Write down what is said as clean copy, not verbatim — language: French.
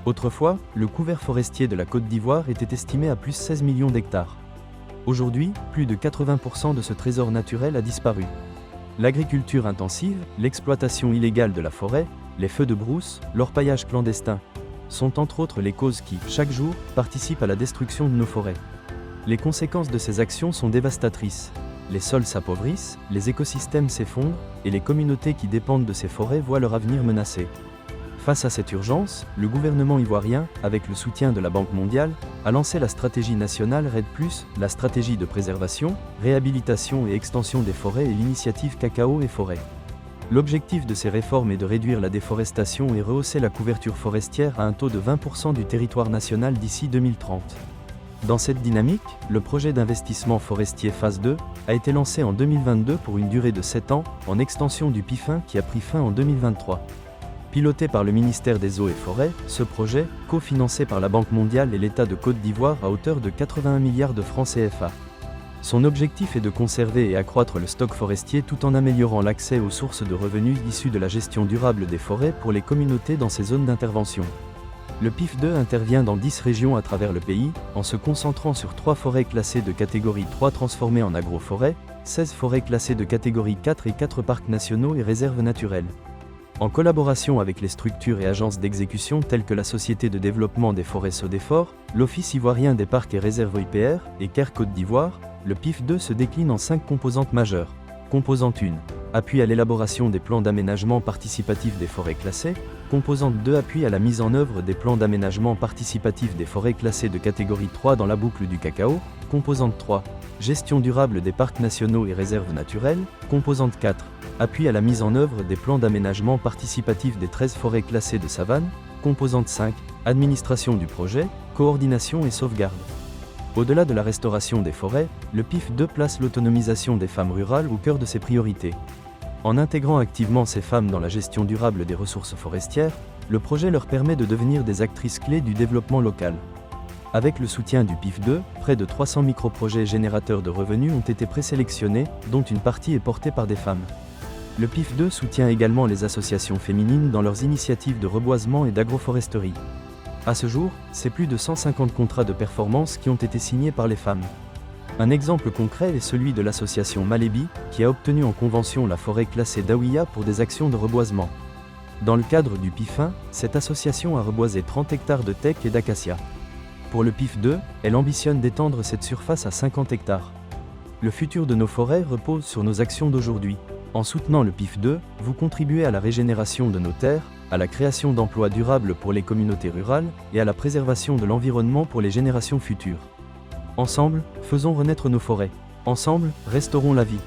Autrefois, le couvert forestier de la Côte d'Ivoire était estimé à plus 16 millions d'hectares. Aujourd'hui, plus de 80% de ce trésor naturel a disparu. L'agriculture intensive, l'exploitation illégale de la forêt, les feux de brousse, l'orpaillage clandestin, sont entre autres les causes qui, chaque jour, participent à la destruction de nos forêts. Les conséquences de ces actions sont dévastatrices. Les sols s'appauvrissent, les écosystèmes s'effondrent, et les communautés qui dépendent de ces forêts voient leur avenir menacé. Face à cette urgence, le gouvernement ivoirien, avec le soutien de la Banque mondiale, a lancé la stratégie nationale REDD+, la stratégie de préservation, réhabilitation et extension des forêts et l'initiative Cacao et Forêt. L'objectif de ces réformes est de réduire la déforestation et rehausser la couverture forestière à un taux de 20% du territoire national d'ici 2030. Dans cette dynamique, le projet d'investissement forestier phase 2 a été lancé en 2022 pour une durée de 7 ans, en extension du PIF1 qui a pris fin en 2023. Piloté par le ministère des Eaux et Forêts, ce projet, cofinancé par la Banque mondiale et l'État de Côte d'Ivoire à hauteur de 81 milliards de francs CFA. Son objectif est de conserver et accroître le stock forestier tout en améliorant l'accès aux sources de revenus issues de la gestion durable des forêts pour les communautés dans ces zones d'intervention. Le PIF2 intervient dans 10 régions à travers le pays, en se concentrant sur 3 forêts classées de catégorie 3 transformées en agroforêts, 16 forêts classées de catégorie 4 et 4 parcs nationaux et réserves naturelles. En collaboration avec les structures et agences d'exécution telles que la Société de développement des forêts Sodefort, l'Office ivoirien des parcs et réserves IPR et CARE Côte d'Ivoire, le PIF2 se décline en 5 composantes majeures. Composante 1. Appui à l'élaboration des plans d'aménagement participatif des forêts classées. Composante 2. Appui à la mise en œuvre des plans d'aménagement participatif des forêts classées de catégorie 3 dans la boucle du cacao. Composante 3. Gestion durable des parcs nationaux et réserves naturelles. Composante 4. Appui à la mise en œuvre des plans d'aménagement participatif des 13 forêts classées de savane. Composante 5. Administration du projet, coordination et sauvegarde. Au-delà de la restauration des forêts, le PIF2 place l'autonomisation des femmes rurales au cœur de ses priorités. En intégrant activement ces femmes dans la gestion durable des ressources forestières, le projet leur permet de devenir des actrices clés du développement local. Avec le soutien du PIF2, près de 300 microprojets générateurs de revenus ont été présélectionnés, dont une partie est portée par des femmes. Le PIF2 soutient également les associations féminines dans leurs initiatives de reboisement et d'agroforesterie. À ce jour, c'est plus de 150 contrats de performance qui ont été signés par les femmes. Un exemple concret est celui de l'association Malébi, qui a obtenu en convention la forêt classée d'Aouia pour des actions de reboisement. Dans le cadre du PIF1, cette association a reboisé 30 hectares de teck et d'acacia. Pour le PIF2, elle ambitionne d'étendre cette surface à 50 hectares. Le futur de nos forêts repose sur nos actions d'aujourd'hui. En soutenant le PIF2, vous contribuez à la régénération de nos terres, à la création d'emplois durables pour les communautés rurales et à la préservation de l'environnement pour les générations futures. Ensemble, faisons renaître nos forêts. Ensemble, restaurons la vie.